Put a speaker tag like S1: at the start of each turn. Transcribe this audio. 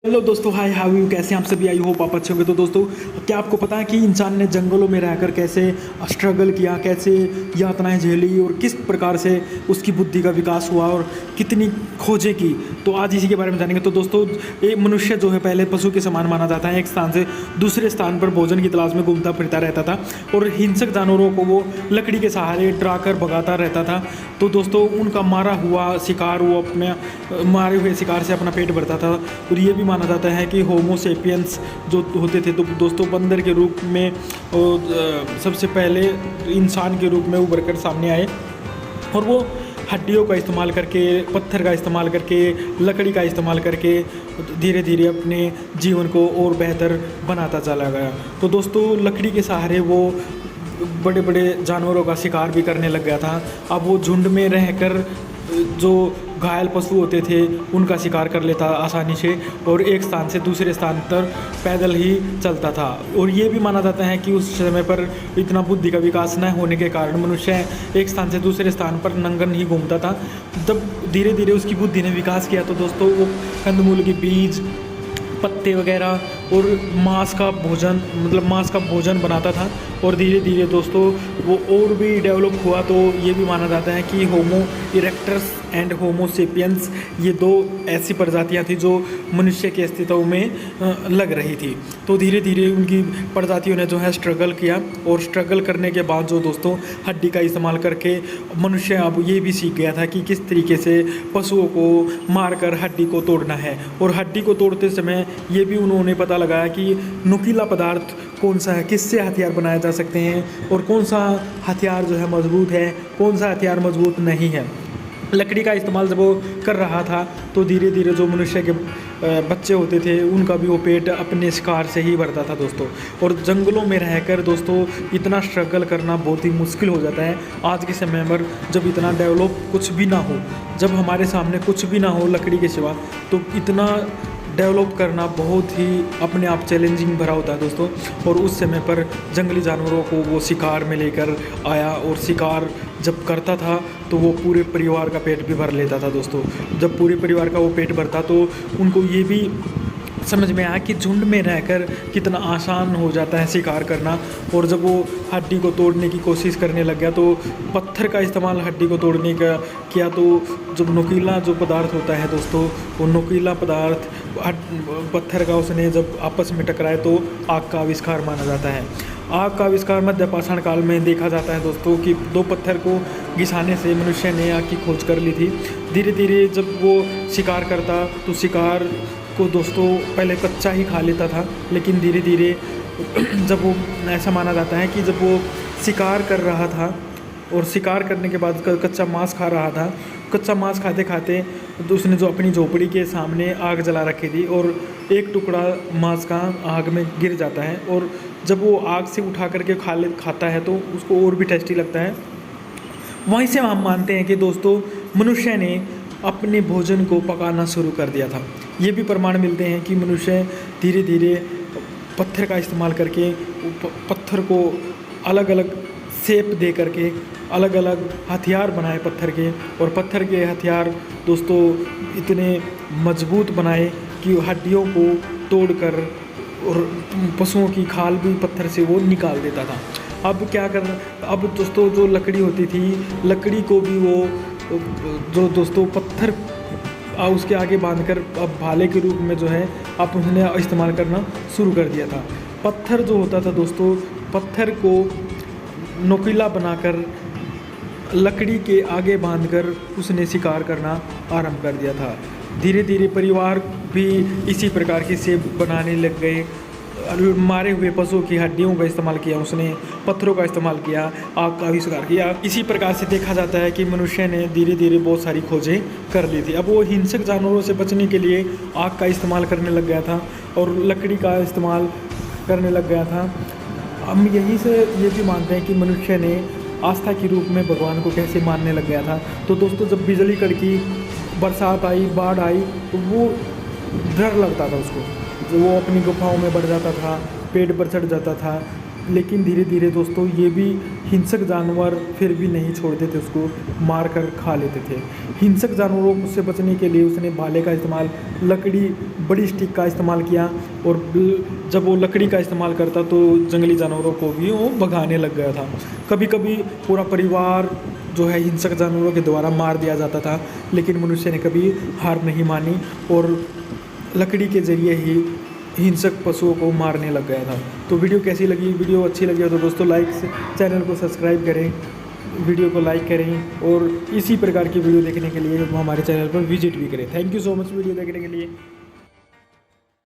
S1: Hello दोस्तों, hi how you, कैसे हैं आप सभी। आई होप आप अच्छे होंगे। तो दोस्तों, क्या आपको पता है कि इंसान ने जंगलों में रहकर कैसे स्ट्रगल किया, कैसे यातनाएं झेली और किस प्रकार से उसकी बुद्धि का विकास हुआ और कितनी खोजें की। तो आज इसी के बारे में जानेंगे। तो दोस्तों, एक मनुष्य जो है पहले पशु के समान माना जाता है। एक स्थान से दूसरे स्थान पर भोजन की तलाश में घूमता फिरता रहता था और हिंसक जानवरों को वो लकड़ी के सहारे डराकर भगाता रहता था। तो दोस्तों, उनका मारा हुआ शिकार वो अपने मारे हुए शिकार से अपना पेट भरता था। और ये भी माना जाता है कि होमो सेपियंस जो होते थे, तो दोस्तों बंदर के रूप में सबसे पहले इंसान के रूप में उभर कर सामने आए और वो हड्डियों का इस्तेमाल करके, पत्थर का इस्तेमाल करके, लकड़ी का इस्तेमाल करके धीरे धीरे अपने जीवन को और बेहतर बनाता चला गया। तो दोस्तों, लकड़ी के सहारे वो बड़े बड़े जानवरों का शिकार भी करने लग गया था। अब वो झुंड में रहकर जो घायल पशु होते थे उनका शिकार कर लेता आसानी से और एक स्थान से दूसरे स्थान पर पैदल ही चलता था। और ये भी माना जाता है कि उस समय पर इतना बुद्धि का विकास न होने के कारण मनुष्य एक स्थान से दूसरे स्थान पर नंगन ही घूमता था। जब धीरे धीरे उसकी बुद्धि ने विकास किया तो दोस्तों वो कंदमूल के बीज, पत्ते वगैरह और मांस का भोजन बनाता था। और धीरे धीरे दोस्तों वो और भी डेवलप हुआ। तो ये भी माना जाता है कि होमो इरेक्टस एंड होमो सेपियंस ये दो ऐसी प्रजातियां थी जो मनुष्य के अस्तित्व में लग रही थी। तो धीरे धीरे उनकी प्रजातियों ने जो है स्ट्रगल किया और स्ट्रगल करने के बाद जो दोस्तों हड्डी का इस्तेमाल करके मनुष्य अब ये भी सीख गया था कि किस तरीके से पशुओं को मारकर हड्डी को तोड़ना है। और हड्डी को तोड़ते समय ये भी उन्होंने पता लगाया कि नुकीला पदार्थ कौन सा है, किससे हथियार बनाए जा सकते हैं और कौन सा हथियार जो है मजबूत है, कौन सा हथियार मजबूत नहीं है। लकड़ी का इस्तेमाल जब वो कर रहा था तो धीरे धीरे जो मनुष्य के बच्चे होते थे उनका भी वो पेट अपने शिकार से ही भरता था दोस्तों। और जंगलों में रहकर दोस्तों इतना स्ट्रगल करना बहुत ही मुश्किल हो जाता है आज के समय पर, जब इतना डेवलप कुछ भी ना हो, जब हमारे सामने कुछ भी ना हो लकड़ी के सिवा, तो इतना डेवलप करना बहुत ही अपने आप चैलेंजिंग भरा होता है दोस्तों। और उस समय पर जंगली जानवरों को वो शिकार में लेकर आया और शिकार जब करता था तो वो पूरे परिवार का पेट भी भर लेता था दोस्तों। जब पूरे परिवार का वो पेट भरता तो उनको ये भी समझ में आया कि झुंड में रहकर कितना आसान हो जाता है शिकार करना। और जब वो हड्डी को तोड़ने की कोशिश करने लग गया तो पत्थर का इस्तेमाल हड्डी को तोड़ने का किया। तो जब नुकीला जो पदार्थ होता है दोस्तों, वो नुकीला पदार्थ पत्थर का उसने जब आपस में टकराए तो आग का आविष्कार माना जाता है। आग का आविष्कार मध्य पाषाण काल में देखा जाता है दोस्तों कि दो पत्थर को घिसाने से मनुष्य ने आग की खोज कर ली थी। धीरे धीरे जब वो शिकार करता तो शिकार को दोस्तों पहले कच्चा ही खा लेता था, लेकिन धीरे धीरे जब वो ऐसा माना जाता है कि जब वो शिकार कर रहा था और शिकार करने के बाद कच्चा मांस खा रहा था, कच्चा मांस खाते खाते तो उसने जो अपनी झोपड़ी के सामने आग जला रखी थी और एक टुकड़ा मांस का आग में गिर जाता है। और जब वो आग से उठा करके खाता है तो उसको और भी टेस्टी लगता है। वहीं से हम मानते हैं कि दोस्तों मनुष्य ने अपने भोजन को पकाना शुरू कर दिया था। ये भी प्रमाण मिलते हैं कि मनुष्य धीरे धीरे पत्थर का इस्तेमाल करके पत्थर को अलग अलग शेप दे करके अलग अलग हथियार बनाए पत्थर के। और पत्थर के हथियार दोस्तों इतने मजबूत बनाए कि हड्डियों को तोड़कर और पशुओं की खाल भी पत्थर से वो निकाल देता था। अब दोस्तों जो लकड़ी होती थी, लकड़ी को भी वो जो दोस्तों पत्थर उसके आगे बांधकर अब भाले के रूप में जो है अब उसने इस्तेमाल करना शुरू कर दिया था। पत्थर जो होता था दोस्तों, पत्थर को नुकीला बनाकर लकड़ी के आगे बांधकर उसने शिकार करना आरंभ कर दिया था। धीरे धीरे परिवार भी इसी प्रकार की शेप बनाने लग गए। मारे हुए पशुओं की हड्डियों का इस्तेमाल किया उसने, पत्थरों का इस्तेमाल किया, आग का आविष्कार किया। इसी प्रकार से देखा जाता है कि मनुष्य ने धीरे धीरे बहुत सारी खोजें कर ली थी। अब वो हिंसक जानवरों से बचने के लिए आग का इस्तेमाल करने लग गया था और लकड़ी का इस्तेमाल करने लग गया था। हम यहीं से ये भी मानते हैं कि मनुष्य ने आस्था के रूप में भगवान को कैसे मानने लग गया था। तो दोस्तों जब बिजली कड़की, बरसात आई, बाढ़ आई तो वो डर लगता था उसको, जो वो अपनी गुफाओं में बढ़ जाता था, पेड़ पर चढ़ जाता था। लेकिन धीरे धीरे दोस्तों ये भी हिंसक जानवर फिर भी नहीं छोड़ते थे, उसको मार कर खा लेते थे। हिंसक जानवरों से बचने के लिए उसने भाले का इस्तेमाल, लकड़ी, बड़ी स्टिक का इस्तेमाल किया और जब वो लकड़ी का इस्तेमाल करता तो जंगली जानवरों को भी वो भगाने लग गया था। कभी कभी पूरा परिवार जो है हिंसक जानवरों के द्वारा मार दिया जाता था, लेकिन मनुष्य ने कभी हार नहीं मानी और लकड़ी के ज़रिए ही हिंसक पशुओं को मारने लग गया था। तो वीडियो कैसी लगी? वीडियो अच्छी लगी हो तो दोस्तों लाइक से चैनल को सब्सक्राइब करें, वीडियो को लाइक करें और इसी प्रकार की वीडियो देखने के लिए हमारे चैनल पर विजिट भी करें। Thank you so much video देखने के लिए।